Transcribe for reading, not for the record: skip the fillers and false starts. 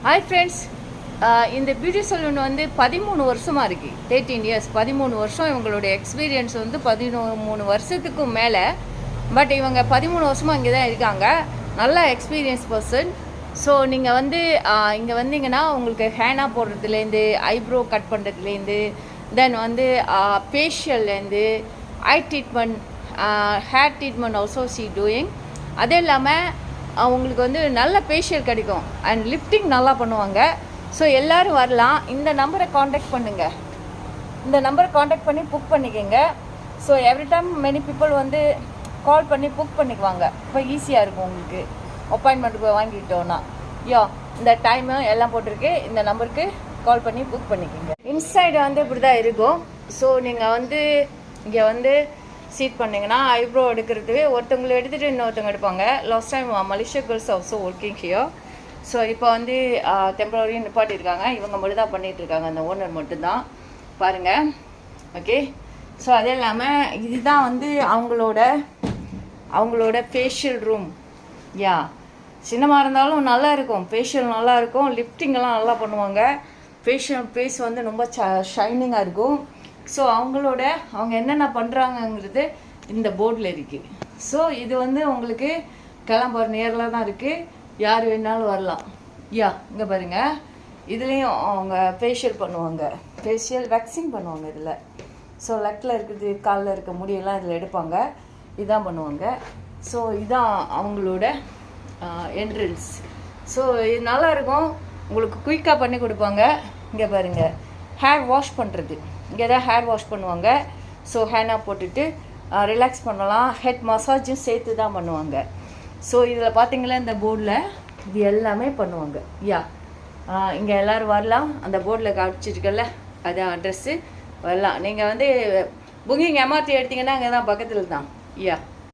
Hi friends, இந்த beauty salon வந்து 13 வருஷமாக இருக்குது. 13 இயர்ஸ், 13 வருஷம். இவங்களோட எக்ஸ்பீரியன்ஸ் வந்து 13 வருஷத்துக்கும் மேலே. பட் இவங்க 13 வருஷமாக இங்கே தான் இருக்காங்க. நல்ல எக்ஸ்பீரியன்ஸ் பர்சன். ஸோ நீங்கள் வந்து இங்கே வந்தீங்கன்னா உங்களுக்கு ஹேனா போடுறதுலேருந்து, ஐப்ரோ கட் பண்ணுறதுலேருந்து, தென் வந்து ஃபேஷியல்லேருந்து, eye treatment, hair treatment also she doing. அதே இல்லாமல் அவங்களுக்கு வந்து நல்ல ஃபேஷியல் கிடைக்கும் அண்ட் லிஃப்டிங் நல்லா பண்ணுவாங்க. ஸோ எல்லோரும் வரலாம். இந்த நம்பரை காண்டாக்ட் பண்ணுங்கள். இந்த நம்பரை காண்டாக்ட் பண்ணி புக் பண்ணிக்கோங்க. So every time many people வந்து கால் பண்ணி புக் பண்ணிக்குவாங்க. இப்போ ஈஸியாக இருக்கும் உங்களுக்கு அப்பாயின்மெண்ட்டுக்கு வாங்கிக்கிட்டோன்னா. இந்த டைமு எல்லாம் போட்டிருக்கு. இந்த நம்பருக்கு கால் பண்ணி புக் பண்ணிக்கோங்க. இன்சைடு வந்து இப்படி தான் இருக்கும். ஸோ நீங்கள் வந்து இங்கே வந்து சீட் பண்ணிங்கன்னா ஐப்ரோ எடுக்கிறதுக்கு ஒருத்தவங்களை எடுத்துகிட்டு இன்னொருத்தவங்க எடுப்பாங்க. Last time Malaysia girls also working here. So இப்போ வந்து டெம்பரரி நிப்பாட்டியிருக்காங்க. இவங்க மட்டும் தான் பண்ணிகிட்ருக்காங்க, அந்த ஓனர் மட்டும்தான். பாருங்கள், ஓகே. ஸோ அதே இல்லாமல் இதுதான் வந்து அவங்களோட ஃபேஷியல் ரூம். சின்னமாக இருந்தாலும் நல்லா இருக்கும். ஃபேஷியல் நல்லா இருக்கும். லிஃப்டிங்கெல்லாம் நல்லா பண்ணுவாங்க. ஃபேஸ் வந்து ரொம்ப ஷைனிங்காக இருக்கும். ஸோ அவங்க என்னென்ன பண்ணுறாங்கங்கிறது இந்த போர்டில் இருக்குது. ஸோ இது வந்து உங்களுக்கு கிளம்புற நேரில் தான் இருக்குது. யார் வேணாலும் வரலாம். இங்கே பாருங்கள், இதுலேயும் அவங்க ஃபேஷியல் பண்ணுவாங்க. ஃபேஷியல் வேக்சிங் பண்ணுவாங்க இதில். ஸோ லெக்கில் இருக்கிறது, காலில் இருக்க முடியெல்லாம் இதில் எடுப்பாங்க. இதான் பண்ணுவாங்க. ஸோ இதான் அவங்களோட என்ட்ரன்ஸ். ஸோ இது நல்லாயிருக்கும். உங்களுக்கு குயிக்காக பண்ணி கொடுப்பாங்க. இங்கே பாருங்கள், ஹேர் வாஷ் பண்ணுறது. இங்கே தான் ஹேர் வாஷ் பண்ணுவாங்க. ஸோ ஹேனா போட்டுட்டு ரிலாக்ஸ் பண்ணலாம். ஹெட் மசாஜும் சேர்த்து தான் பண்ணுவாங்க. ஸோ இதில் பார்த்தீங்களா, இந்த போர்டில் இது எல்லாமே பண்ணுவாங்க. இங்கே எல்லோரும் வரலாம். அந்த போர்டில் காமிச்சிருக்கல, அதான் அட்ரெஸ்ஸு. வரலாம். நீங்கள் வந்து புக்கிங் எம்ஆர்டி எடுத்திங்கன்னா அங்கே தான் பக்கத்தில் தான்.